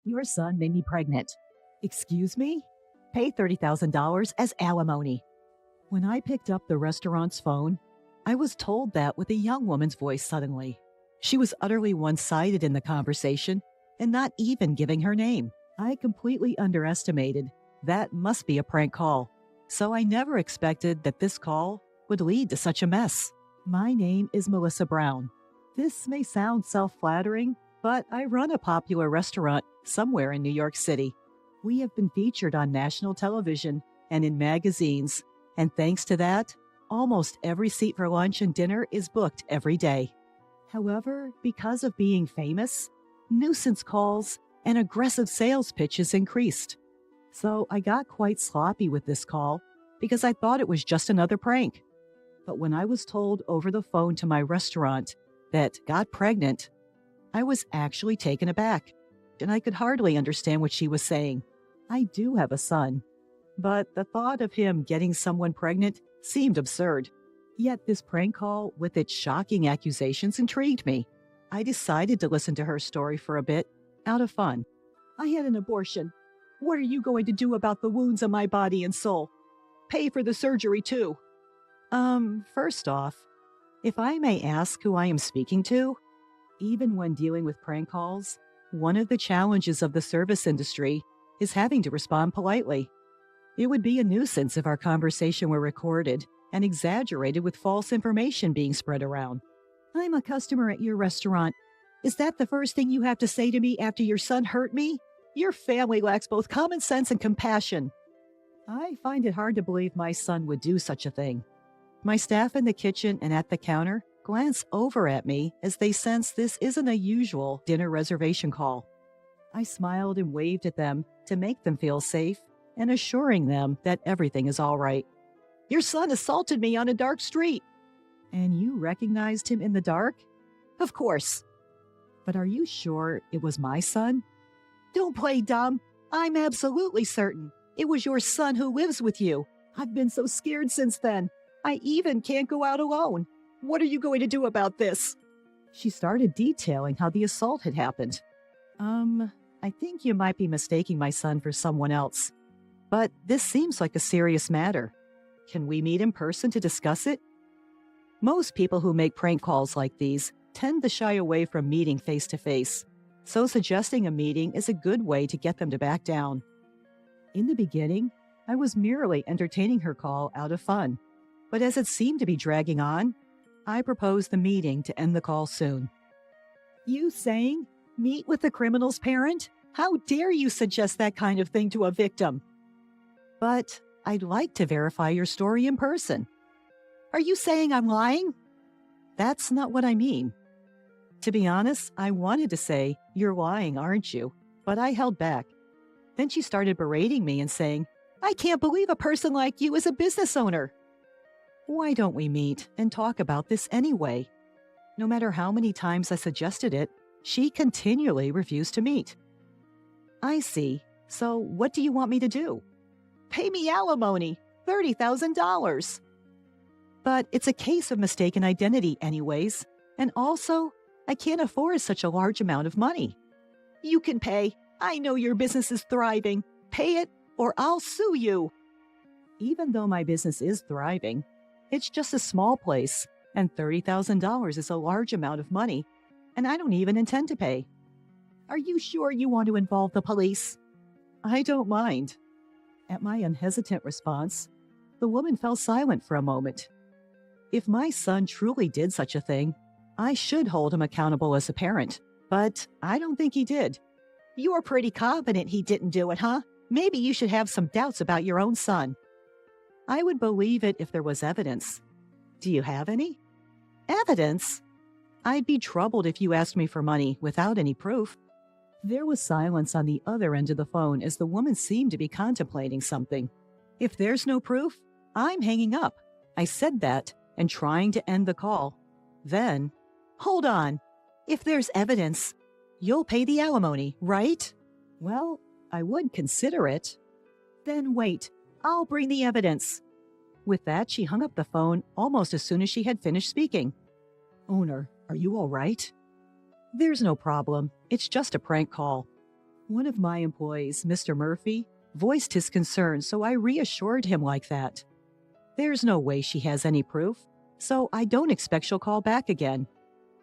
Your son made me pregnant. Excuse me? Pay $30,000 as alimony. When I picked up the restaurant's phone, I was told that with a young woman's voice suddenly. She was utterly one-sided in the conversation and not even giving her name. I completely underestimated. That must be a prank call. So I never expected that this call would lead to such a mess. My name is Melissa Brown. This may sound self-flattering, but I run a popular restaurant somewhere in New York City. We have been featured on national television and in magazines, and thanks to that, almost every seat for lunch and dinner is booked every day. However, because of being famous, nuisance calls and aggressive sales pitches increased. So I got quite sloppy with this call because I thought it was just another prank. But when I was told over the phone to my restaurant that got pregnant, I was actually taken aback, and I could hardly understand what she was saying. I do have a son, but the thought of him getting someone pregnant seemed absurd. Yet this prank call with its shocking accusations intrigued me. I decided to listen to her story for a bit, out of fun. I had an abortion. What are you going to do about the wounds on my body and soul? Pay for the surgery too. First off, if I may ask who I am speaking to, even when dealing with prank calls, one of the challenges of the service industry is having to respond politely. It would be a nuisance if our conversation were recorded and exaggerated with false information being spread around. I'm a customer at your restaurant. Is that the first thing you have to say to me after your son hurt me? Your family lacks both common sense and compassion. I find it hard to believe my son would do such a thing. My staff in the kitchen and at the counter glance over at me as they sense this isn't a usual dinner reservation call. I smiled and waved at them to make them feel safe and assuring them that everything is all right. Your son assaulted me on a dark street. And you recognized him in the dark? Of course. But are you sure it was my son? Don't play dumb. I'm absolutely certain. It was your son who lives with you. I've been so scared since then. I even can't go out alone. What are you going to do about this? She started detailing how the assault had happened. I think you might be mistaking my son for someone else. But this seems like a serious matter. Can we meet in person to discuss it? Most people who make prank calls like these tend to shy away from meeting face-to-face, so suggesting a meeting is a good way to get them to back down. In the beginning, I was merely entertaining her call out of fun, but as it seemed to be dragging on, I proposed the meeting to end the call soon. You saying, meet with the criminal's parent? How dare you suggest that kind of thing to a victim? But I'd like to verify your story in person. Are you saying I'm lying? That's not what I mean. To be honest, I wanted to say, you're lying, aren't you? But I held back. Then she started berating me and saying, I can't believe a person like you is a business owner. Why don't we meet and talk about this anyway? No matter how many times I suggested it, she continually refused to meet. I see. So what do you want me to do? Pay me alimony, $30,000. But it's a case of mistaken identity anyways. And also, I can't afford such a large amount of money. You can pay. I know your business is thriving. Pay it or I'll sue you. Even though my business is thriving, it's just a small place, and $30,000 is a large amount of money, and I don't even intend to pay. Are you sure you want to involve the police? I don't mind. At my unhesitant response, the woman fell silent for a moment. If my son truly did such a thing, I should hold him accountable as a parent, but I don't think he did. You're pretty confident he didn't do it, huh? Maybe you should have some doubts about your own son. I would believe it if there was evidence. Do you have any? Evidence? I'd be troubled if you asked me for money without any proof. There was silence on the other end of the phone as the woman seemed to be contemplating something. If there's no proof, I'm hanging up. I said that and trying to end the call. Then, hold on. If there's evidence, you'll pay the alimony, right? Well, I would consider it. Then wait. I'll bring the evidence. With that, she hung up the phone almost as soon as she had finished speaking. Owner, are you all right? There's no problem. It's just a prank call. One of my employees, Mr. Murphy, voiced his concern, so I reassured him like that. There's no way she has any proof, so I don't expect she'll call back again.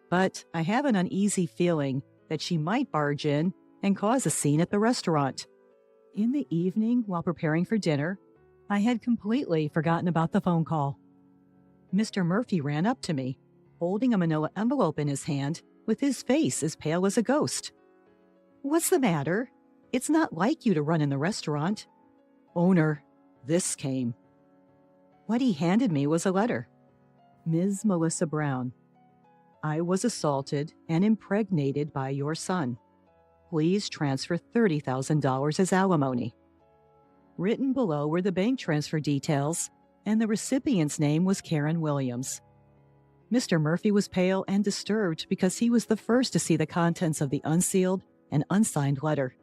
But I have an uneasy feeling that she might barge in and cause a scene at the restaurant. In the evening, while preparing for dinner, I had completely forgotten about the phone call. Mr. Murphy ran up to me, holding a manila envelope in his hand, with his face as pale as a ghost. "What's the matter? It's not like you to run in the restaurant." "Owner, this came." What he handed me was a letter. "Ms. Melissa Brown, I was assaulted and impregnated by your son. Please transfer $30,000 as alimony." Written below were the bank transfer details, and the recipient's name was Karen Williams. Mr. Murphy was pale and disturbed because he was the first to see the contents of the unsealed and unsigned letter.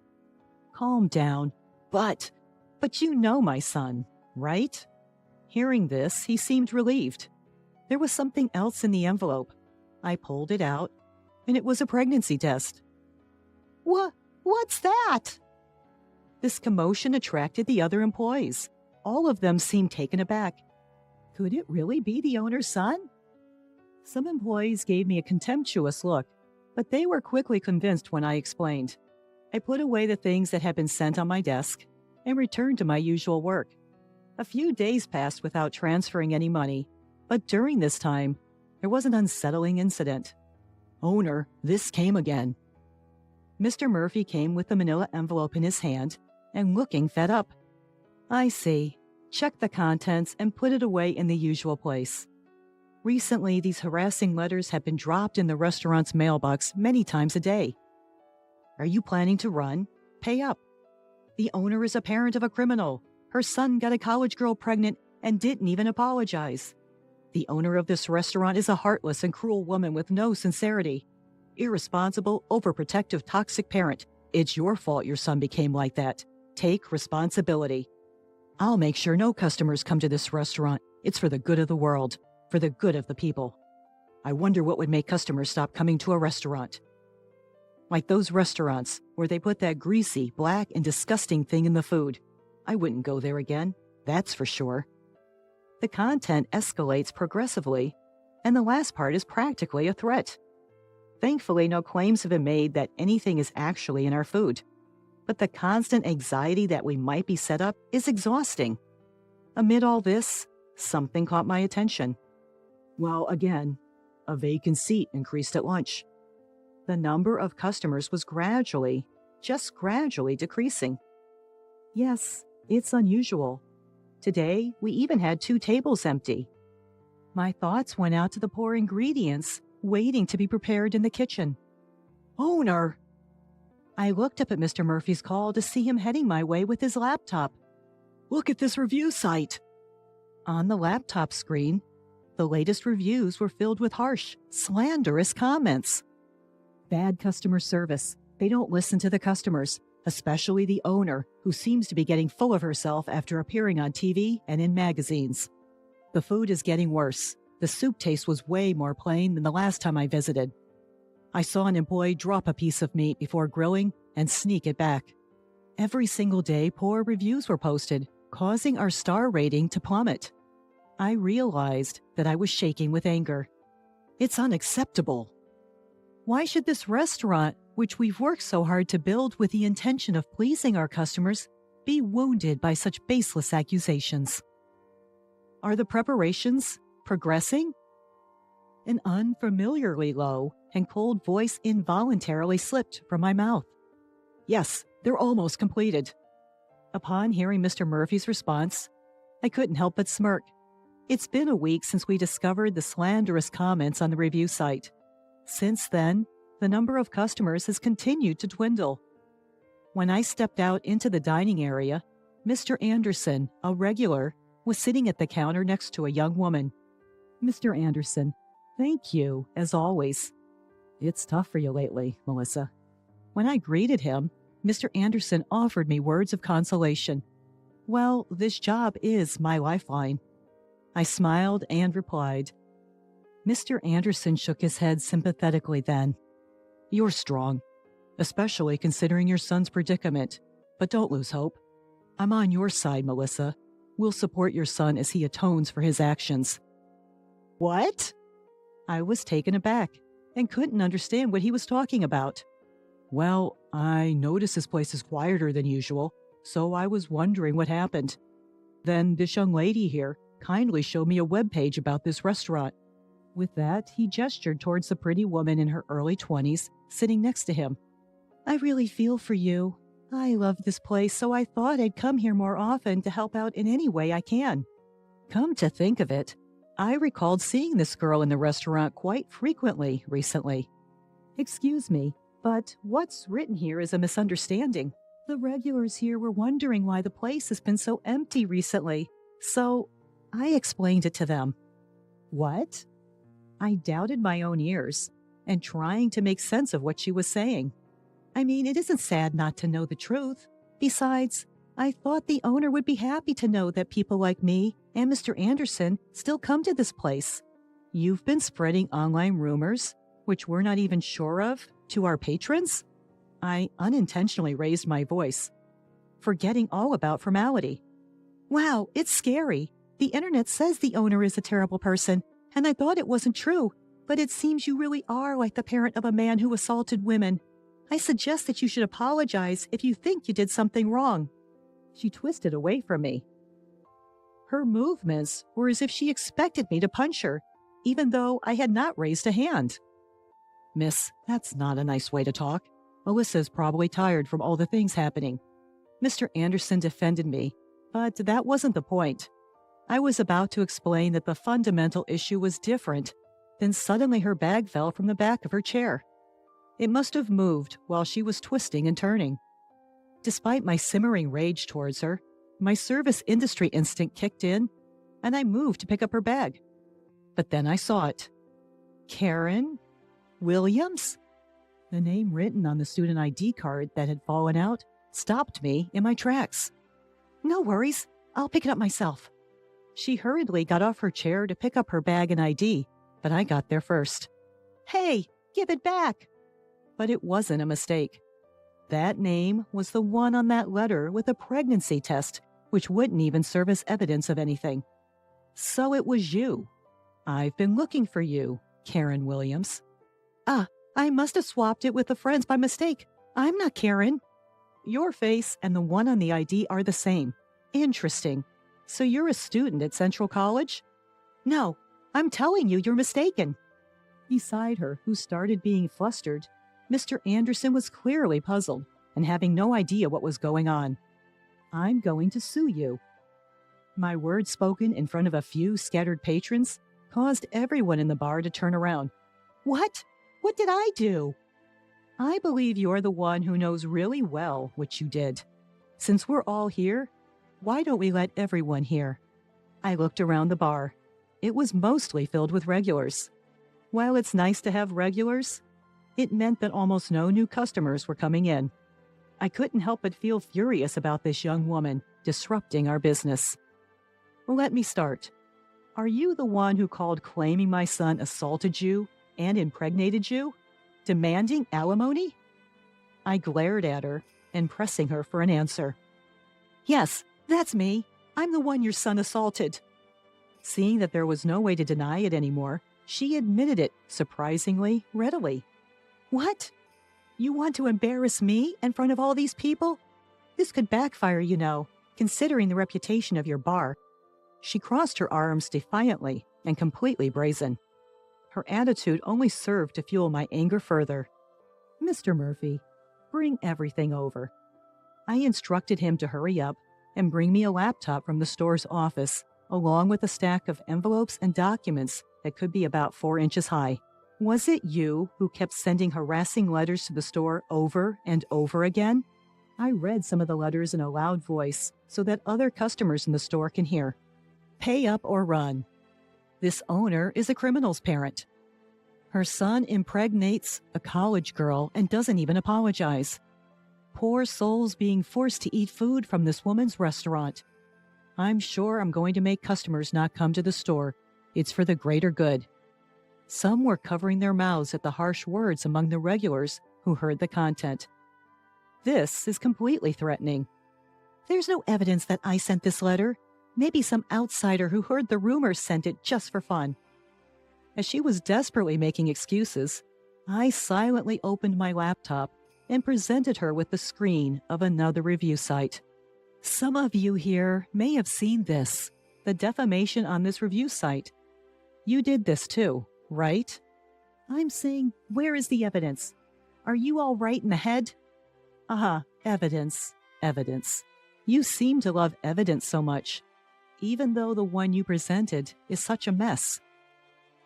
"Calm down. But you know my son, right?" Hearing this, he seemed relieved. There was something else in the envelope. I pulled it out, and it was a pregnancy test. What's that?" This commotion attracted the other employees. All of them seemed taken aback. Could it really be the owner's son? Some employees gave me a contemptuous look, but they were quickly convinced when I explained. I put away the things that had been sent on my desk and returned to my usual work. A few days passed without transferring any money, but during this time, there was an unsettling incident. "Owner, this came again." Mr. Murphy came with the manila envelope in his hand and looking fed up. "I see. Check the contents and put it away in the usual place. Recently, these harassing letters have been dropped in the restaurant's mailbox many times a day. Are you planning to run? Pay up. The owner is a parent of a criminal. Her son got a college girl pregnant and didn't even apologize. The owner of this restaurant is a heartless and cruel woman with no sincerity. Irresponsible, overprotective, toxic parent. It's your fault your son became like that. Take responsibility. I'll make sure no customers come to this restaurant. It's for the good of the world, for the good of the people. I wonder what would make customers stop coming to a restaurant. Like those restaurants where they put that greasy, black, and disgusting thing in the food. I wouldn't go there again, that's for sure." The content escalates progressively, and the last part is practically a threat. Thankfully, no claims have been made that anything is actually in our food. But the constant anxiety that we might be set up is exhausting. Amid all this, something caught my attention. Well, again, a vacant seat increased at lunch. The number of customers was just gradually decreasing. Yes, it's unusual. Today, we even had 2 tables empty. My thoughts went out to the poor ingredients waiting to be prepared in the kitchen. "Owner!" I looked up at Mr. Murphy's call to see him heading my way with his laptop. "Look at this review site." On the laptop screen, the latest reviews were filled with harsh, slanderous comments. Bad customer service. They don't listen to the customers, especially the owner, who seems to be getting full of herself after appearing on TV and in magazines. The food is getting worse. The soup taste was way more plain than the last time I visited. I saw an employee drop a piece of meat before grilling and sneak it back. Every single day, poor reviews were posted, causing our star rating to plummet. I realized that I was shaking with anger. It's unacceptable. Why should this restaurant, which we've worked so hard to build with the intention of pleasing our customers, be wounded by such baseless accusations? Are the preparations progressing? An unfamiliarly low and cold voice involuntarily slipped from my mouth. Yes, they're almost completed. Upon hearing Mr. Murphy's response, I couldn't help but smirk. It's been a week since we discovered the slanderous comments on the review site. Since then, the number of customers has continued to dwindle. When I stepped out into the dining area, Mr. Anderson, a regular, was sitting at the counter next to a young woman. "Mr. Anderson, thank you, as always." "It's tough for you lately, Melissa." When I greeted him, Mr. Anderson offered me words of consolation. Well, this job is my lifeline. I smiled and replied. Mr. Anderson shook his head sympathetically then. "You're strong. especially considering your son's predicament. But don't lose hope. I'm on your side, Melissa. We'll support your son as he atones for his actions." What? I was taken aback and couldn't understand what he was talking about. Well, I noticed this place is quieter than usual, so I was wondering what happened. Then this young lady here kindly showed me a webpage about this restaurant. With that, he gestured towards the pretty woman in her early 20s sitting next to him. "I really feel for you. I love this place, so I thought I'd come here more often to help out in any way I can." Come to think of it, I recalled seeing this girl in the restaurant quite frequently recently. "Excuse me, but what's written here is a misunderstanding. The regulars here were wondering why the place has been so empty recently, so I explained it to them." What? I doubted my own ears and trying to make sense of what she was saying. I mean, it isn't sad not to know the truth. Besides, I thought the owner would be happy to know that people like me and Mr. Anderson still come to this place. You've been spreading online rumors, which we're not even sure of, to our patrons? I unintentionally raised my voice, forgetting all about formality. Wow, it's scary. The internet says the owner is a terrible person, and I thought it wasn't true, but it seems you really are like the parent of a man who assaulted women. I suggest that you should apologize if you think you did something wrong. She twisted away from me. Her movements were as if she expected me to punch her, even though I had not raised a hand. "Miss, that's not a nice way to talk. Melissa's probably tired from all the things happening." Mr. Anderson defended me, but that wasn't the point. I was about to explain that the fundamental issue was different, then suddenly her bag fell from the back of her chair. It must have moved while she was twisting and turning. Despite my simmering rage towards her, my service industry instinct kicked in, and I moved to pick up her bag. But then I saw it. Karen Williams? The name written on the student ID card that had fallen out stopped me in my tracks. "No worries, I'll pick it up myself." She hurriedly got off her chair to pick up her bag and ID, but I got there first. "Hey, give it back!" But it wasn't a mistake. That name was the one on that letter with a pregnancy test, which wouldn't even serve as evidence of anything. So it was you. I've been looking for you, Karen Williams. "Ah, I must have swapped it with the friends by mistake. I'm not Karen." "Your face and the one on the ID are the same. Interesting. So you're a student at Central College?" "No, I'm telling you, you're mistaken." Beside her, who started being flustered, Mr. Anderson was clearly puzzled and having no idea what was going on. "I'm going to sue you." My words spoken in front of a few scattered patrons caused everyone in the bar to turn around. "What? What did I do?" "I believe you're the one who knows really well what you did. Since we're all here, why don't we let everyone hear?" I looked around the bar. It was mostly filled with regulars. While it's nice to have regulars, it meant that almost no new customers were coming in. I couldn't help but feel furious about this young woman disrupting our business. "Let me start. Are you the one who called claiming my son assaulted you and impregnated you, demanding alimony?" I glared at her and pressing her for an answer. "Yes, that's me. I'm the one your son assaulted." Seeing that there was no way to deny it anymore, she admitted it surprisingly readily. "What? You want to embarrass me in front of all these people? This could backfire, you know, considering the reputation of your bar." She crossed her arms defiantly and completely brazen. Her attitude only served to fuel my anger further. "Mr. Murphy, bring everything over." I instructed him to hurry up and bring me a laptop from the store's office, along with a stack of envelopes and documents that could be about 4 inches high. "Was it you who kept sending harassing letters to the store over and over again?" I read some of the letters in a loud voice so that other customers in the store can hear. "Pay up or run. This owner is a criminal's parent. Her son impregnates a college girl and doesn't even apologize. Poor souls being forced to eat food from this woman's restaurant. I'm sure I'm going to make customers not come to the store. It's for the greater good." Some were covering their mouths at the harsh words among the regulars who heard the content. This is completely threatening. There's no evidence that I sent this letter. Maybe some outsider who heard the rumors sent it just for fun. As she was desperately making excuses, I silently opened my laptop and presented her with the screen of another review site. Some of you here may have seen this, the defamation on this review site. You did this too, right? I'm saying, where is the evidence? Are you all right in the head? Evidence, evidence. You seem to love evidence so much, even though the one you presented is such a mess.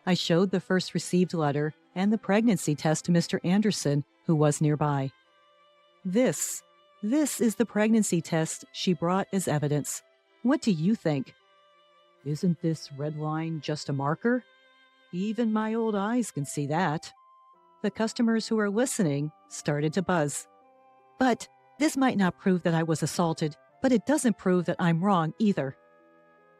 I showed the first received letter and the pregnancy test to Mr. Anderson, who was nearby. This is the pregnancy test she brought as evidence. What do you think? Isn't this red line just a marker? Even my old eyes can see that. The customers who were listening started to buzz. But this might not prove that I was assaulted, but it doesn't prove that I'm wrong either.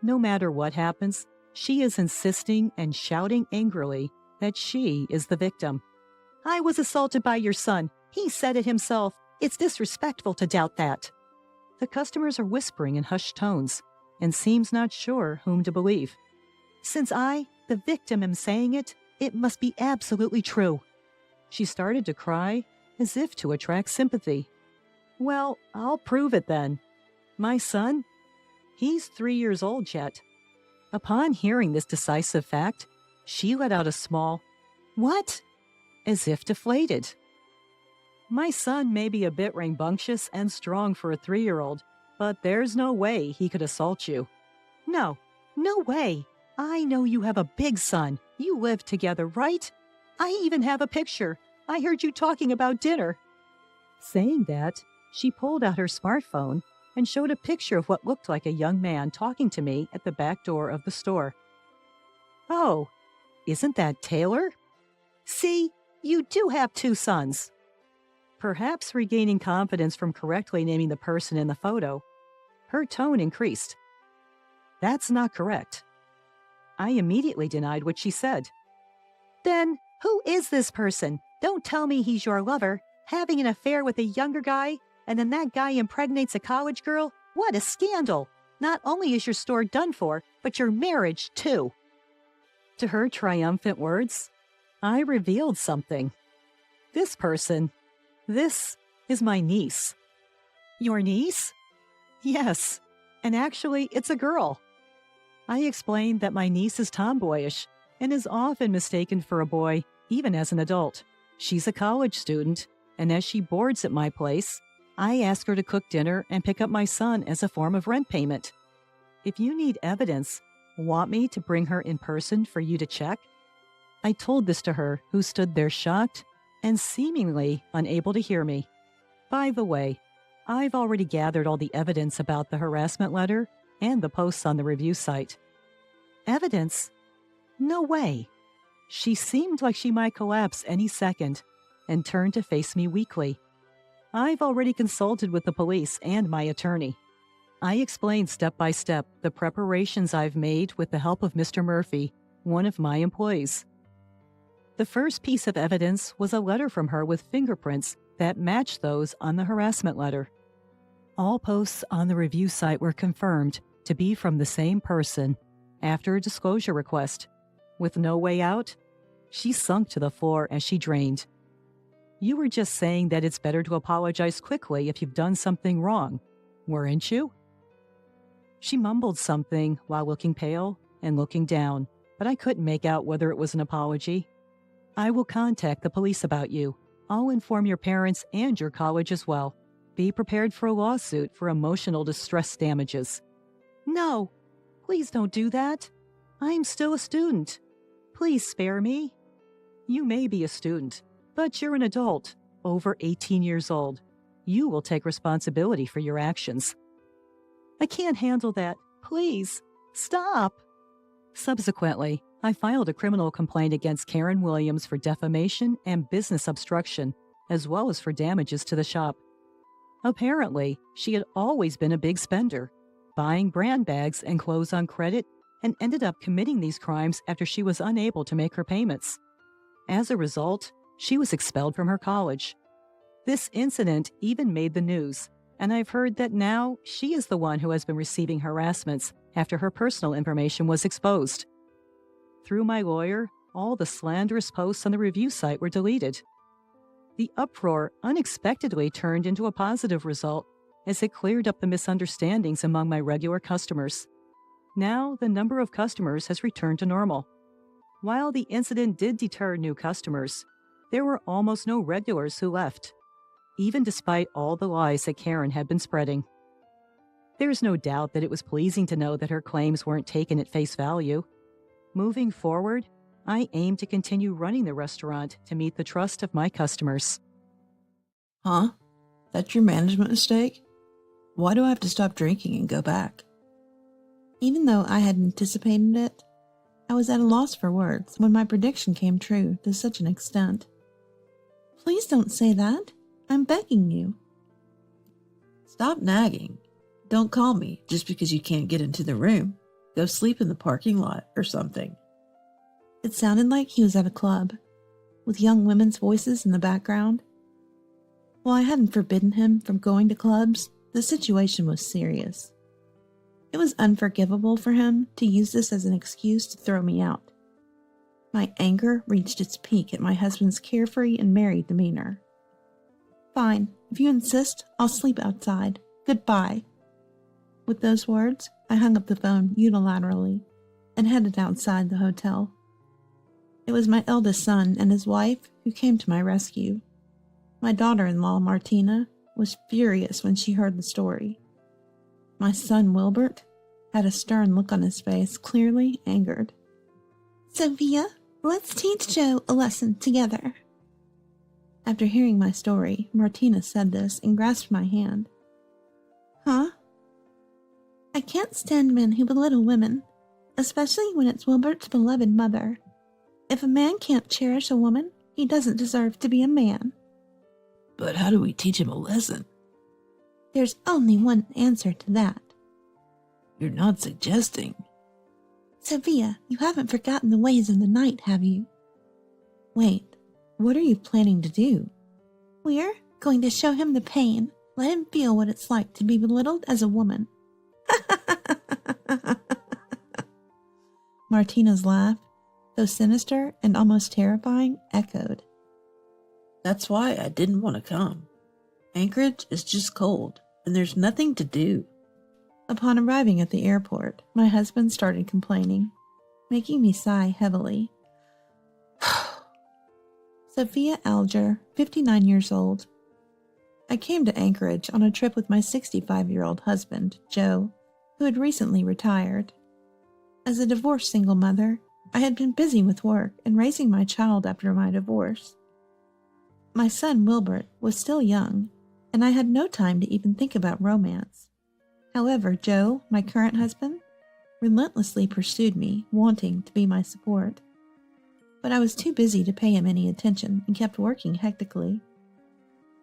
No matter what happens, she is insisting and shouting angrily that she is the victim. I was assaulted by your son. He said it himself. It's disrespectful to doubt that. The customers are whispering in hushed tones and seems not sure whom to believe. Since I, the victim, am saying it, it must be absolutely true. She started to cry as if to attract sympathy. Well, I'll prove it then. My son? He's 3 years old yet. Upon hearing this decisive fact, she let out a small, "What?" as if deflated. My son may be a bit rambunctious and strong for a 3-year-old, but there's no way he could assault you. No way. I know you have a big son. You live together, right? I even have a picture. I heard you talking about dinner. Saying that, she pulled out her smartphone and showed a picture of what looked like a young man talking to me at the back door of the store. Oh, isn't that Taylor? See, you do have 2 sons. Perhaps regaining confidence from correctly naming the person in the photo, her tone increased. That's not correct. I immediately denied what she said. Then, who is this person? Don't tell me he's your lover, having an affair with a younger guy, and then that guy impregnates a college girl? What a scandal! Not only is your store done for, but your marriage too. To her triumphant words, I revealed something. This person, this is my niece. Your niece? Yes, and actually it's a girl. I explained that my niece is tomboyish and is often mistaken for a boy, even as an adult. She's a college student, and as she boards at my place, I ask her to cook dinner and pick up my son as a form of rent payment. If you need evidence, want me to bring her in person for you to check? I told this to her, who stood there shocked and seemingly unable to hear me. By the way, I've already gathered all the evidence about the harassment letter and the posts on the review site. Evidence? No way. She seemed like she might collapse any second and turned to face me weakly. I've already consulted with the police and my attorney. I explained step by step the preparations I've made with the help of Mr. Murphy, one of my employees. The first piece of evidence was a letter from her with fingerprints that matched those on the harassment letter. All posts on the review site were confirmed to be from the same person after a disclosure request. With no way out, she sunk to the floor as she drained. You were just saying that it's better to apologize quickly if you've done something wrong, weren't you? She mumbled something while looking pale and looking down, but I couldn't make out whether it was an apology. I will contact the police about you. I'll inform your parents and your college as well. Be prepared for a lawsuit for emotional distress damages. No, please don't do that. I'm still a student. Please spare me. You may be a student, but you're an adult, over 18 years old. You will take responsibility for your actions. I can't handle that. Please, stop. Subsequently, I filed a criminal complaint against Karen Williams for defamation and business obstruction, as well as for damages to the shop. Apparently, she had always been a big spender, buying brand bags and clothes on credit, and ended up committing these crimes after she was unable to make her payments. As a result, she was expelled from her college, This incident even made the news, and I've heard that now she is the one who has been receiving harassments after her personal information was exposed. Through my lawyer, all the slanderous posts on the review site were deleted. The uproar unexpectedly turned into a positive result as it cleared up the misunderstandings among my regular customers. Now, the number of customers has returned to normal. While the incident did deter new customers, there were almost no regulars who left, even despite all the lies that Karen had been spreading. There's no doubt that it was pleasing to know that her claims weren't taken at face value. Moving forward, I aim to continue running the restaurant to meet the trust of my customers. Huh? That's your management mistake? Why do I have to stop drinking and go back? Even though I had anticipated it, I was at a loss for words when my prediction came true to such an extent. Please don't say that. I'm begging you. Stop nagging. Don't call me just because you can't get into the room. Go sleep in the parking lot or something. It sounded like he was at a club, with young women's voices in the background. While I hadn't forbidden him from going to clubs, the situation was serious. It was unforgivable for him to use this as an excuse to throw me out. My anger reached its peak at my husband's carefree and merry demeanor. Fine, if you insist, I'll sleep outside. Goodbye. With those words, I hung up the phone unilaterally and headed outside the hotel. It was my eldest son and his wife who came to my rescue. My daughter-in-law, Martina, was furious when she heard the story. My son, Wilbert, had a stern look on his face, clearly angered. Sophia, let's teach Joe a lesson together. After hearing my story, Martina said this and grasped my hand. Huh? I can't stand men who belittle women, especially when it's Wilbert's beloved mother. If a man can't cherish a woman, he doesn't deserve to be a man. But how do we teach him a lesson? There's only one answer to that. You're not suggesting. Sophia, you haven't forgotten the ways of the night, have you? Wait, what are you planning to do? We're going to show him the pain. Let him feel what it's like to be belittled as a woman. Martina's laugh, though sinister and almost terrifying, echoed. That's why I didn't want to come. Anchorage is just cold, and there's nothing to do. Upon arriving at the airport, my husband started complaining, making me sigh heavily. Sophia Alger, 59 years old. I came to Anchorage on a trip with my 65-year-old husband, Joe, who had recently retired. As a divorced single mother, I had been busy with work and raising my child after my divorce. My son, Wilbert, was still young, and I had no time to even think about romance. However, Joe, my current husband, relentlessly pursued me, wanting to be my support. But I was too busy to pay him any attention and kept working hectically.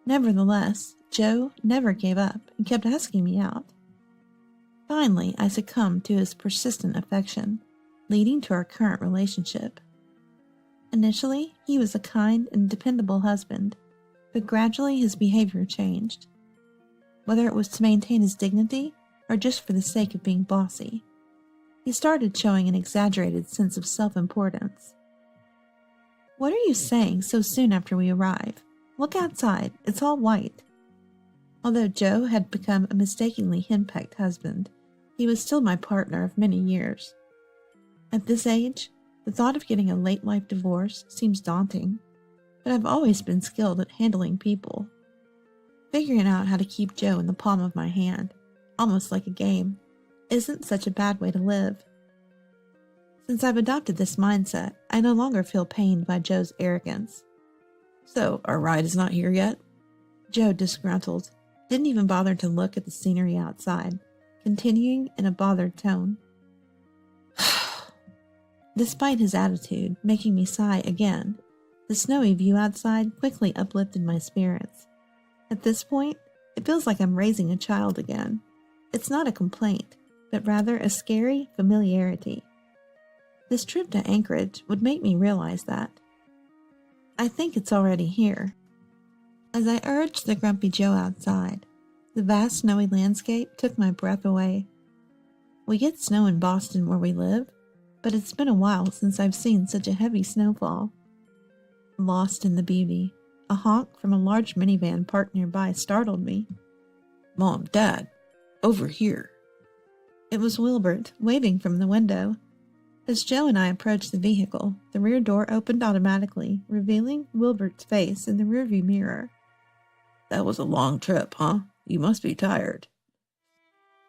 Nevertheless, Joe never gave up and kept asking me out. Finally, I succumbed to his persistent affection, leading to our current relationship. Initially, he was a kind and dependable husband, but gradually his behavior changed. Whether it was to maintain his dignity or just for the sake of being bossy, he started showing an exaggerated sense of self-importance. What are you saying so soon after we arrive? Look outside, it's all white. Although Joe had become a mistakenly henpecked husband, he was still my partner of many years. At this age, the thought of getting a late-life divorce seems daunting, but I've always been skilled at handling people. Figuring out how to keep Joe in the palm of my hand, almost like a game, isn't such a bad way to live. Since I've adopted this mindset, I no longer feel pained by Joe's arrogance. So, our ride is not here yet? Joe, disgruntled, didn't even bother to look at the scenery outside, continuing in a bothered tone. Despite his attitude making me sigh again, the snowy view outside quickly uplifted my spirits. At this point, it feels like I'm raising a child again. It's not a complaint, but rather a scary familiarity. This trip to Anchorage would make me realize that. I think it's already here. As I urged the grumpy Joe outside, the vast snowy landscape took my breath away. We get snow in Boston where we live, but it's been a while since I've seen such a heavy snowfall. Lost in the beauty, a honk from a large minivan parked nearby startled me. Mom, Dad, over here. It was Wilbert, waving from the window. As Joe and I approached the vehicle, the rear door opened automatically, revealing Wilbert's face in the rearview mirror. That was a long trip, huh? You must be tired.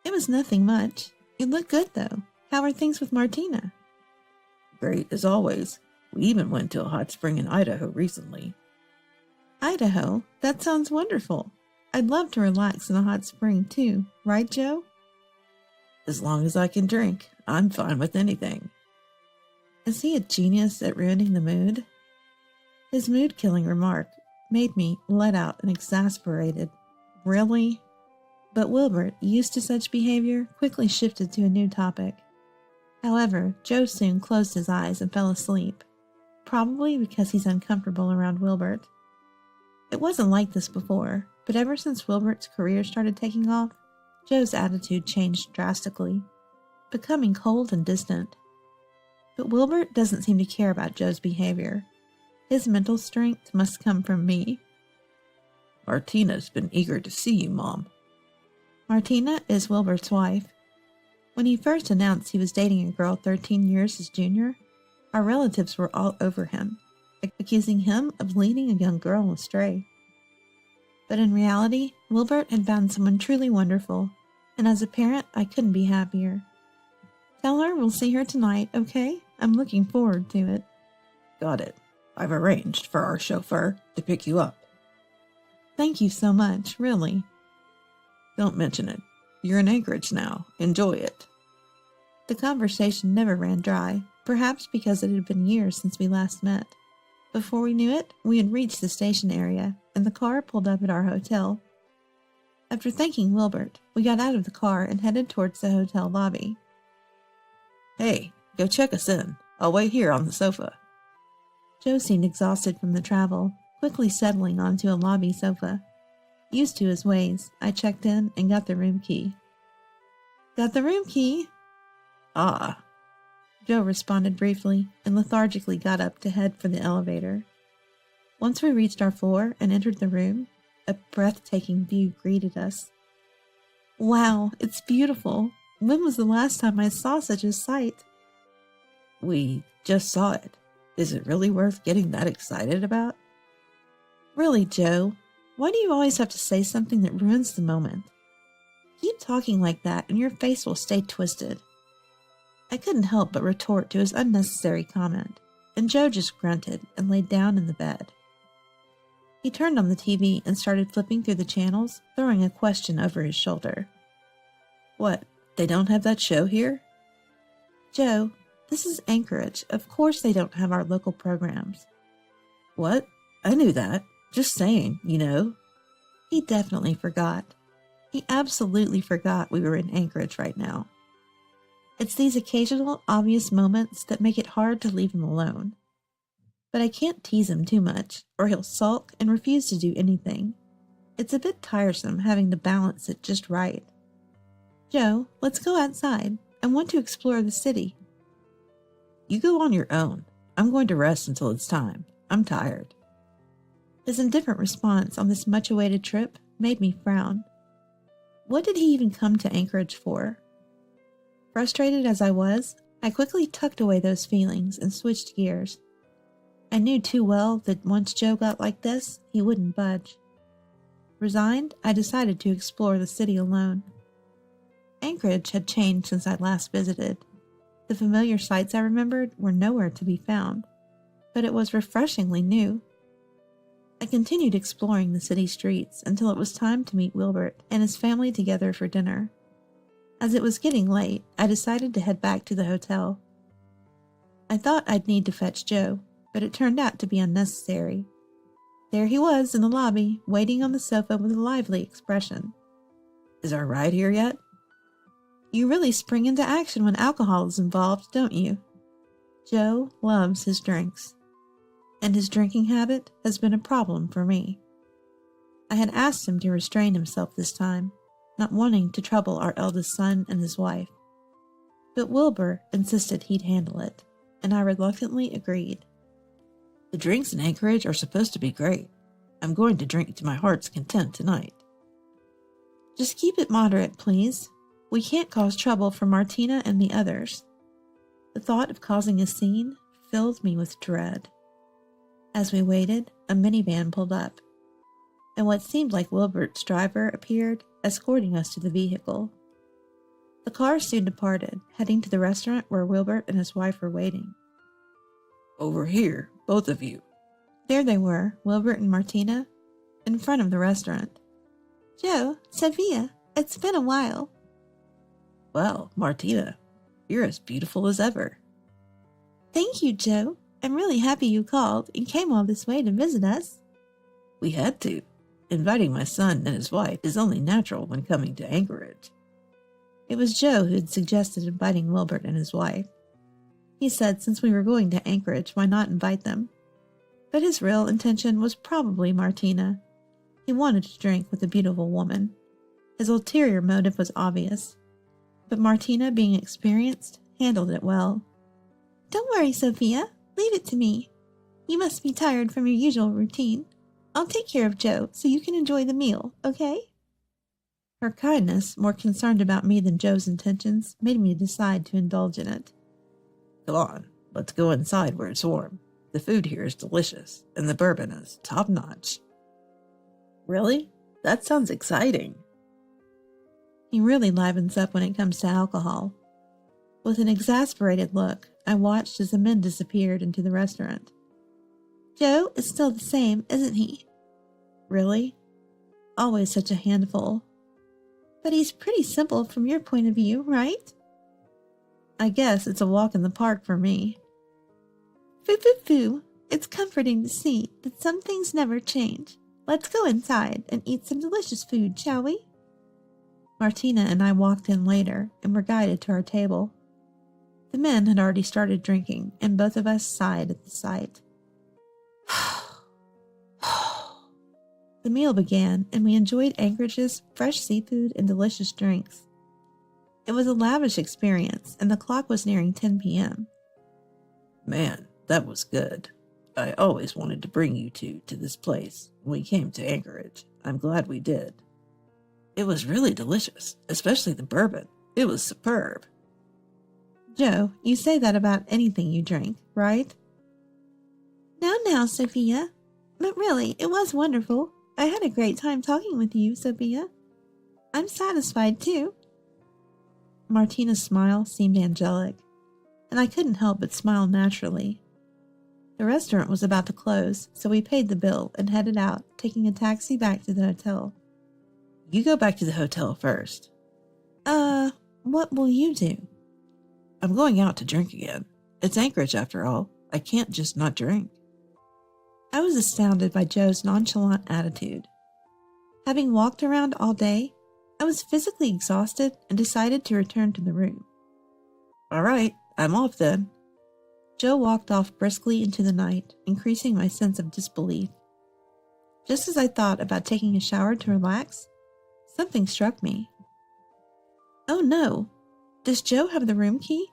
It was nothing much. You look good, though. How are things with Martina? Great, as always. We even went to a hot spring in Idaho recently. Idaho? That sounds wonderful. I'd love to relax in a hot spring, too. Right, Joe? As long as I can drink, I'm fine with anything. Is he a genius at ruining the mood? His mood-killing remark made me let out an exasperated, "Really?" But Wilbert, used to such behavior, quickly shifted to a new topic. However, Joe soon closed his eyes and fell asleep, probably because he's uncomfortable around Wilbert. It wasn't like this before, but ever since Wilbert's career started taking off, Joe's attitude changed drastically, becoming cold and distant. But Wilbert doesn't seem to care about Joe's behavior. His mental strength must come from me. Martina's been eager to see you, Mom. Martina is Wilbert's wife. When he first announced he was dating a girl 13 years his junior, our relatives were all over him, accusing him of leading a young girl astray. But in reality, Wilbert had found someone truly wonderful, and as a parent, I couldn't be happier. Tell her we'll see her tonight, okay? I'm looking forward to it. Got it. I've arranged for our chauffeur to pick you up. Thank you so much, really. Don't mention it. You're in Anchorage now. Enjoy it. The conversation never ran dry, perhaps because it had been years since we last met. Before we knew it, we had reached the station area, and the car pulled up at our hotel. After thanking Wilbert, we got out of the car and headed towards the hotel lobby. Hey, go check us in. I'll wait here on the sofa. Joe seemed exhausted from the travel, quickly settling onto a lobby sofa. Used to his ways, I checked in and got the room key. Got the room key? Ah. Joe responded briefly and lethargically got up to head for the elevator. Once we reached our floor and entered the room, a breathtaking view greeted us. Wow, it's beautiful. When was the last time I saw such a sight? We just saw it. Is it really worth getting that excited about? Really, Joe? Why do you always have to say something that ruins the moment? Keep talking like that and your face will stay twisted. I couldn't help but retort to his unnecessary comment, and Joe just grunted and laid down in the bed. He turned on the TV and started flipping through the channels, throwing a question over his shoulder. What, they don't have that show here? Joe, this is Anchorage. Of course they don't have our local programs. What? I knew that. Just saying, you know. He definitely forgot. He absolutely forgot we were in Anchorage right now. It's these occasional, obvious moments that make it hard to leave him alone. But I can't tease him too much, or he'll sulk and refuse to do anything. It's a bit tiresome having to balance it just right. Joe, let's go outside. I want to explore the city. You go on your own. I'm going to rest until it's time. I'm tired. His indifferent response on this much-awaited trip made me frown. What did he even come to Anchorage for? Frustrated as I was, I quickly tucked away those feelings and switched gears. I knew too well that once Joe got like this, he wouldn't budge. Resigned, I decided to explore the city alone. Anchorage had changed since I last visited. The familiar sights I remembered were nowhere to be found, but it was refreshingly new. I continued exploring the city streets until it was time to meet Wilbert and his family together for dinner. As it was getting late, I decided to head back to the hotel. I thought I'd need to fetch Joe, but it turned out to be unnecessary. There he was in the lobby, waiting on the sofa with a lively expression. Is our ride here yet? You really spring into action when alcohol is involved, don't you? Joe loves his drinks, and his drinking habit has been a problem for me. I had asked him to restrain himself this time, not wanting to trouble our eldest son and his wife. But Wilbur insisted he'd handle it, and I reluctantly agreed. The drinks in Anchorage are supposed to be great. I'm going to drink to my heart's content tonight. Just keep it moderate, please. We can't cause trouble for Martina and the others. The thought of causing a scene filled me with dread. As we waited, a minivan pulled up, and what seemed like Wilbert's driver appeared, escorting us to the vehicle. The car soon departed, heading to the restaurant where Wilbert and his wife were waiting. Over here, both of you. There they were, Wilbert and Martina, in front of the restaurant. Joe, Sophia, it's been a while. Well, Martina, you're as beautiful as ever. Thank you, Joe. I'm really happy you called and came all this way to visit us. We had to. Inviting my son and his wife is only natural when coming to Anchorage. It was Joe who had suggested inviting Wilbert and his wife. He said since we were going to Anchorage, why not invite them? But his real intention was probably Martina. He wanted to drink with a beautiful woman. His ulterior motive was obvious. But Martina, being experienced, handled it well. Don't worry, Sophia. Leave it to me. You must be tired from your usual routine. I'll take care of Joe so you can enjoy the meal, okay? Her kindness, more concerned about me than Joe's intentions, made me decide to indulge in it. Come on, let's go inside where it's warm. The food here is delicious, and the bourbon is top-notch. Really? That sounds exciting. He really livens up when it comes to alcohol. With an exasperated look, I watched as the men disappeared into the restaurant. Joe is still the same, isn't he? Really? Always such a handful. But he's pretty simple from your point of view, right? I guess it's a walk in the park for me. Foo. It's comforting to see that some things never change. Let's go inside and eat some delicious food, shall we? Martina and I walked in later and were guided to our table. The men had already started drinking, and both of us sighed at the sight. The meal began, and we enjoyed Anchorage's fresh seafood and delicious drinks. It was a lavish experience, and the clock was nearing 10 p.m. Man, that was good. I always wanted to bring you two to this place when we came to Anchorage. I'm glad we did. It was really delicious, especially the bourbon. It was superb. Joe, you say that about anything you drink, right? Now, Sophia. But really, it was wonderful. I had a great time talking with you, Sophia. I'm satisfied, too. Martina's smile seemed angelic, and I couldn't help but smile naturally. The restaurant was about to close, so we paid the bill and headed out, taking a taxi back to the hotel. You go back to the hotel first. What will you do? I'm going out to drink again. It's Anchorage after all. I can't just not drink. I was astounded by Joe's nonchalant attitude. Having walked around all day, I was physically exhausted and decided to return to the room. All right, I'm off then. Joe walked off briskly into the night, increasing my sense of disbelief. Just as I thought about taking a shower to relax, something struck me. Oh no, does Joe have the room key?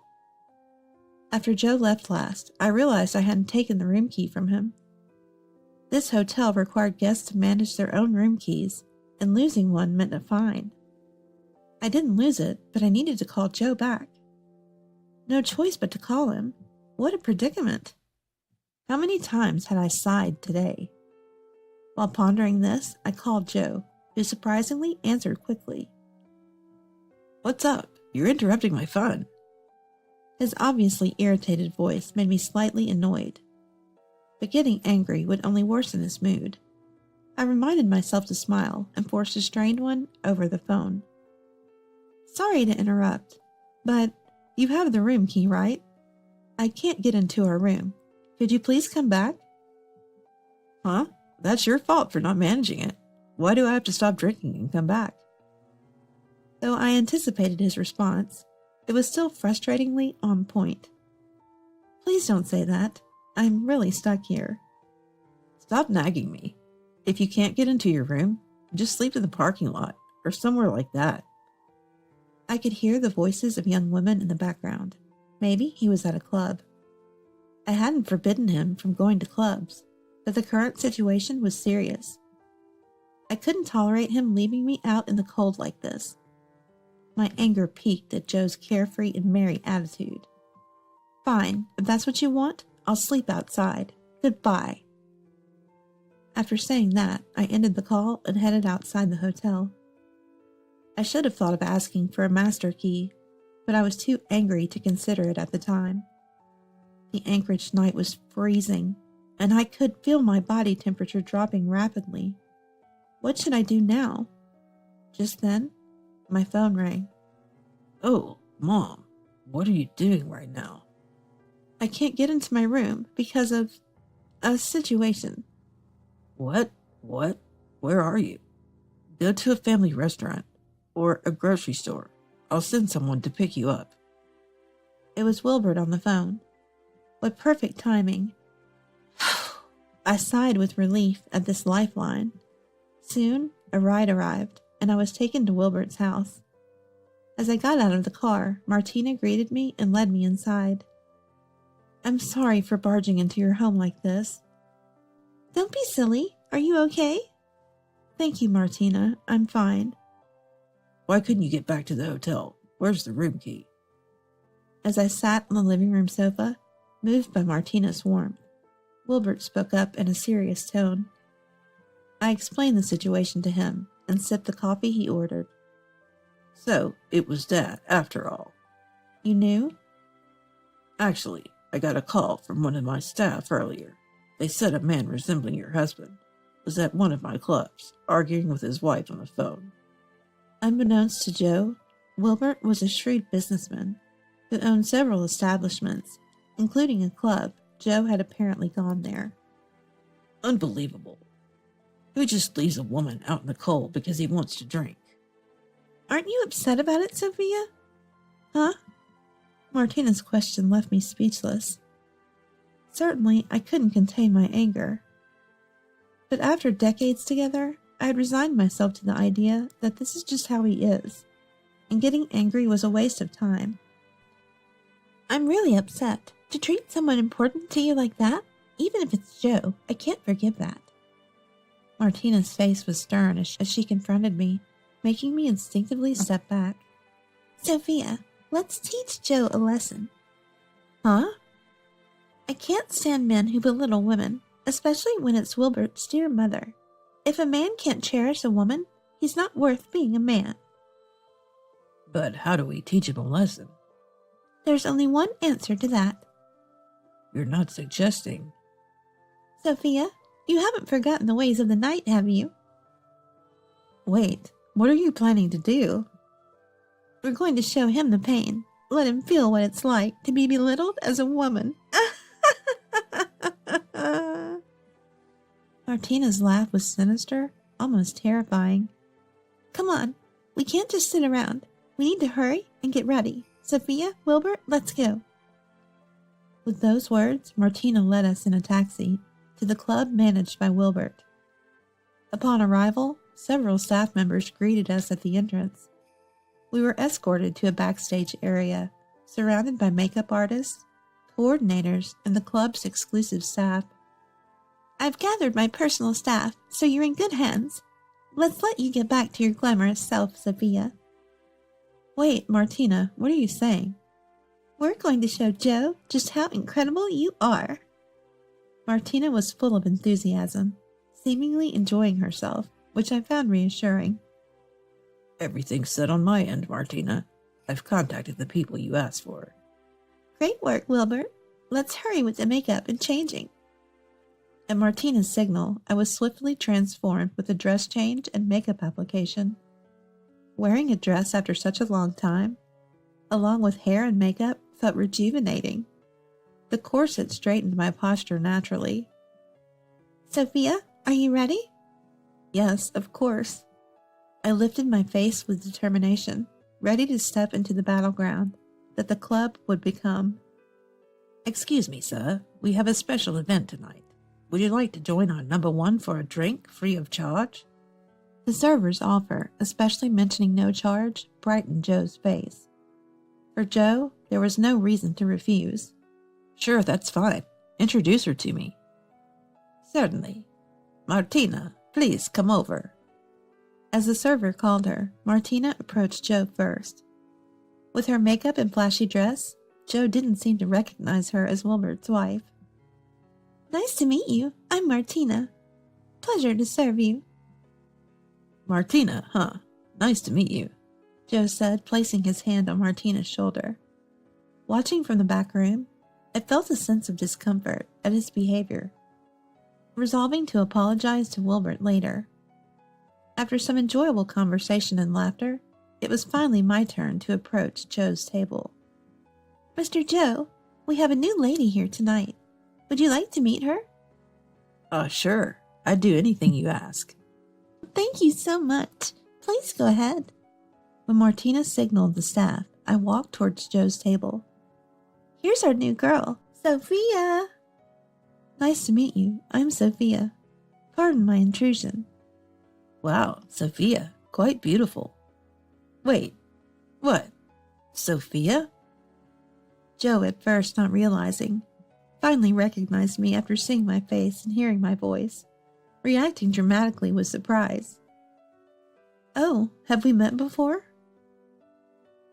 After Joe left last, I realized I hadn't taken the room key from him. This hotel required guests to manage their own room keys, and losing one meant a fine. I didn't lose it, but I needed to call Joe back. No choice but to call him. What a predicament! How many times had I sighed today? While pondering this, I called Joe, who surprisingly answered quickly. What's up? You're interrupting my fun. His obviously irritated voice made me slightly annoyed. But getting angry would only worsen his mood. I reminded myself to smile and forced a strained one over the phone. Sorry to interrupt, but you have the room key, right? I can't get into our room. Could you please come back? Huh? That's your fault for not managing it. Why do I have to stop drinking and come back? Though I anticipated his response, it was still frustratingly on point. Please don't say that. I'm really stuck here. Stop nagging me. If you can't get into your room, Just sleep in the parking lot or somewhere like that. I could hear the voices of young women in the background. Maybe he was at a club. I hadn't forbidden him from going to clubs, but the current situation was serious. I couldn't tolerate him leaving me out in the cold like this. My anger peaked at Joe's carefree and merry attitude. Fine, if that's what you want, I'll sleep outside. Goodbye. After saying that, I ended the call and headed outside the hotel. I should have thought of asking for a master key, but I was too angry to consider it at the time. The Anchorage night was freezing, and I could feel my body temperature dropping rapidly. What should I do now? Just then, my phone rang. Oh, Mom, what are you doing right now? I can't get into my room because of a situation. What? Where are you? Go to a family restaurant or a grocery store. I'll send someone to pick you up. It was Wilbert on the phone. What perfect timing. I sighed with relief at this lifeline. Soon, a ride arrived, and I was taken to Wilbert's house. As I got out of the car, Martina greeted me and led me inside. I'm sorry for barging into your home like this. Don't be silly. Are you okay? Thank you, Martina. I'm fine. Why couldn't you get back to the hotel? Where's the room key? As I sat on the living room sofa, moved by Martina's warmth, Wilbert spoke up in a serious tone. I explained the situation to him and sipped the coffee he ordered. So, it was Dad, after all. You knew? Actually, I got a call from one of my staff earlier. They said a man resembling your husband was at one of my clubs, arguing with his wife on the phone. Unbeknownst to Joe, Wilbert was a shrewd businessman who owned several establishments, including a club. Joe had apparently gone there. Unbelievable. Who just leaves a woman out in the cold because he wants to drink? Aren't you upset about it, Sophia? Huh? Martina's question left me speechless. Certainly, I couldn't contain my anger. But after decades together, I had resigned myself to the idea that this is just how he is, and getting angry was a waste of time. I'm really upset. To treat someone important to you like that, even if it's Joe, I can't forgive that. Martina's face was stern as she confronted me, making me instinctively step back. Sophia, let's teach Joe a lesson. Huh? I can't stand men who belittle women, especially when it's Wilbert's dear mother. If a man can't cherish a woman, he's not worth being a man. But how do we teach him a lesson? There's only one answer to that. You're not suggesting. Sophia, you haven't forgotten the ways of the night, have you? Wait, what are you planning to do? We're going to show him the pain. Let him feel what it's like to be belittled as a woman. Martina's laugh was sinister, almost terrifying. Come on, we can't just sit around. We need to hurry and get ready. Sophia, Wilbert, let's go. With those words, Martina led us in a taxi to the club managed by Wilbert. Upon arrival, several staff members greeted us at the entrance. We were escorted to a backstage area, surrounded by makeup artists, coordinators, and the club's exclusive staff. I've gathered my personal staff, so you're in good hands. Let's let you get back to your glamorous self, Sophia. Wait, Martina, what are you saying? We're going to show Joe just how incredible you are. Martina was full of enthusiasm, seemingly enjoying herself, which I found reassuring. Everything's set on my end, Martina. I've contacted the people you asked for. Great work, Wilbert. Let's hurry with the makeup and changing. At Martina's signal, I was swiftly transformed with a dress change and makeup application. Wearing a dress after such a long time, along with hair and makeup, felt rejuvenating. The corset straightened my posture naturally. Sophia, are you ready? Yes, of course. I lifted my face with determination, ready to step into the battleground that the club would become. Excuse me, sir. We have a special event tonight. Would you like to join our number one for a drink free of charge? The server's offer, especially mentioning no charge, brightened Joe's face. For Joe, there was no reason to refuse. Sure, that's fine. Introduce her to me. Certainly. Martina, please come over. As the server called her, Martina approached Joe first. With her makeup and flashy dress, Joe didn't seem to recognize her as Wilbert's wife. Nice to meet you. I'm Martina. Pleasure to serve you. Martina, huh? Nice to meet you, Joe said, placing his hand on Martina's shoulder. Watching from the back room, I felt a sense of discomfort at his behavior, resolving to apologize to Wilbert later. After some enjoyable conversation and laughter, it was finally my turn to approach Joe's table. Mr. Joe, we have a new lady here tonight. Would you like to meet her? Sure. I'd do anything you ask. Thank you so much. Please go ahead. When Martina signaled the staff, I walked towards Joe's table. Here's our new girl, Sophia. Nice to meet you. I'm Sophia. Pardon my intrusion. Wow, Sophia, quite beautiful. Wait, what? Sophia? Joe, at first not realizing, finally recognized me after seeing my face and hearing my voice, reacting dramatically with surprise. Oh, have we met before?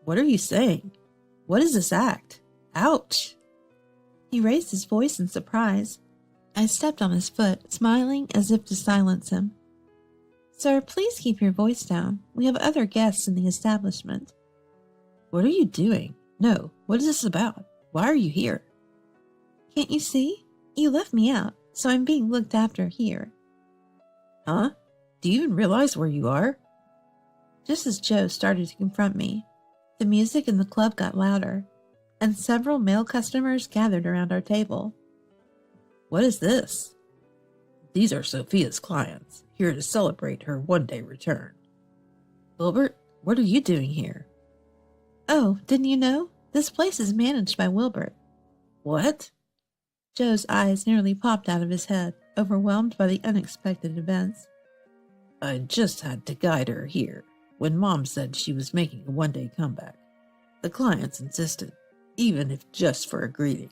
What are you saying? What is this act? Ouch! He raised his voice in surprise. I stepped on his foot, smiling as if to silence him. Sir, please keep your voice down. We have other guests in the establishment. What are you doing? No, what is this about? Why are you here? Can't you see? You left me out, so I'm being looked after here. Huh? Do you even realize where you are? Just as Joe started to confront me, the music in the club got louder, and several male customers gathered around our table. What is this? These are Sophia's clients, here to celebrate her one-day return. Wilbert, what are you doing here? Oh, didn't you know? This place is managed by Wilbert. What? Joe's eyes nearly popped out of his head, overwhelmed by the unexpected events. I just had to guide her here when Mom said she was making a one-day comeback. The clients insisted, even if just for a greeting.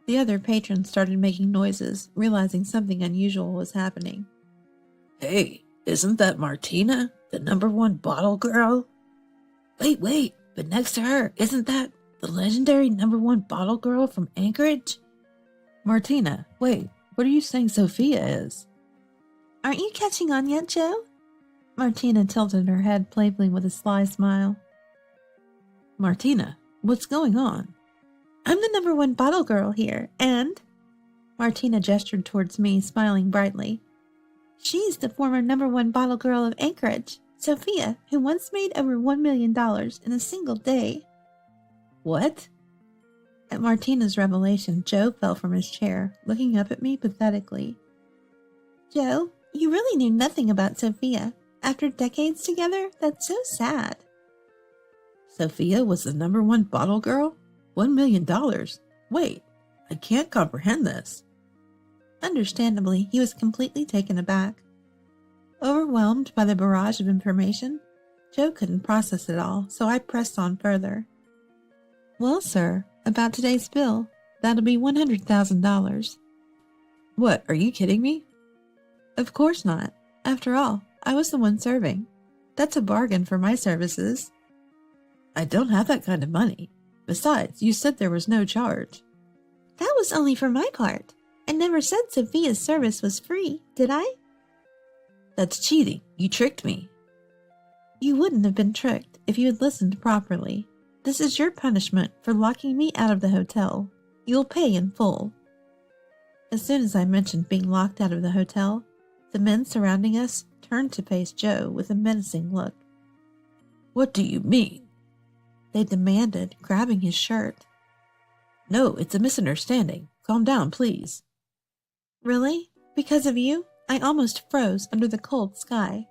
The other patrons started making noises, realizing something unusual was happening. Hey, isn't that Martina, the #1 bottle girl? Wait, but next to her, isn't that the legendary #1 bottle girl from Anchorage? Martina, wait, what are you saying Sophia is? Aren't you catching on yet, Joe? Martina tilted her head playfully with a sly smile. Martina, what's going on? I'm the #1 bottle girl here, and... Martina gestured towards me, smiling brightly. She's the former #1 bottle girl of Anchorage, Sophia, who once made over $1 million in a single day. What? At Martina's revelation, Joe fell from his chair, looking up at me pathetically. Joe, you really knew nothing about Sophia. After decades together, that's so sad. Sophia was the #1 bottle girl? $1 million? Wait, I can't comprehend this. Understandably, he was completely taken aback. Overwhelmed by the barrage of information, Joe couldn't process it all, so I pressed on further. Well, sir, about today's bill, that'll be $100,000. What, are you kidding me? Of course not. After all, I was the one serving. That's a bargain for my services. I don't have that kind of money. Besides, you said there was no charge. That was only for my part. I never said Sophia's service was free, did I? That's cheating. You tricked me. You wouldn't have been tricked if you had listened properly. This is your punishment for locking me out of the hotel. You'll pay in full. As soon as I mentioned being locked out of the hotel, the men surrounding us turned to face Joe with a menacing look. What do you mean? They demanded, grabbing his shirt. No, it's a misunderstanding. Calm down, please. Really? Because of you? I almost froze under the cold sky.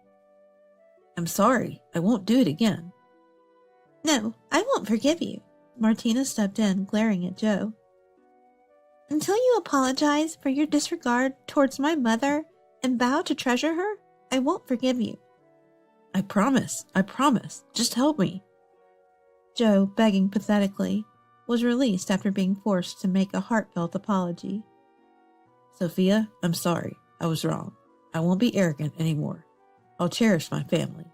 I'm sorry. I won't do it again. No, I won't forgive you. Martina stepped in, glaring at Joe. Until you apologize for your disregard towards my mother and vow to treasure her, I won't forgive you. I promise. Just help me. Joe, begging pathetically, was released after being forced to make a heartfelt apology. Sophia, I'm sorry. I was wrong. I won't be arrogant anymore. I'll cherish my family.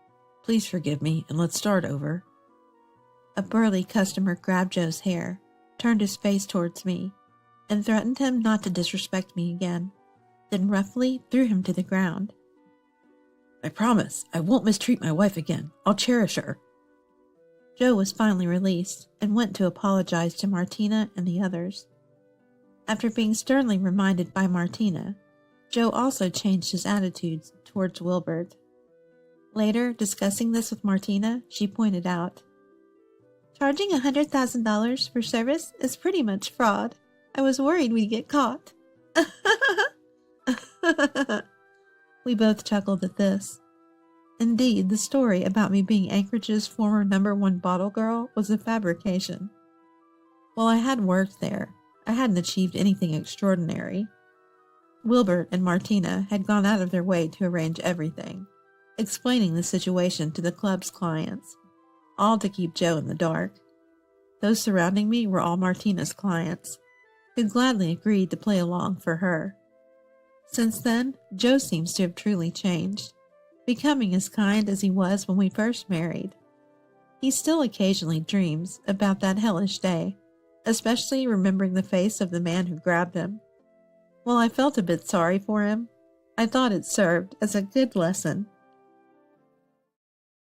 Please forgive me and let's start over. A burly customer grabbed Joe's hair, turned his face towards me, and threatened him not to disrespect me again, then roughly threw him to the ground. I promise I won't mistreat my wife again. I'll cherish her. Joe was finally released and went to apologize to Martina and the others. After being sternly reminded by Martina, Joe also changed his attitudes towards Wilbert. Later, discussing this with Martina, she pointed out, Charging $100,000 for service is pretty much fraud. I was worried we'd get caught. We both chuckled at this. Indeed, the story about me being Anchorage's former #1 bottle girl was a fabrication. While I had worked there, I hadn't achieved anything extraordinary. Wilbert and Martina had gone out of their way to arrange everything, explaining the situation to the club's clients, all to keep Joe in the dark. Those surrounding me were all Martina's clients, who gladly agreed to play along for her. Since then, Joe seems to have truly changed, becoming as kind as he was when we first married. He still occasionally dreams about that hellish day, especially remembering the face of the man who grabbed him. While I felt a bit sorry for him, I thought it served as a good lesson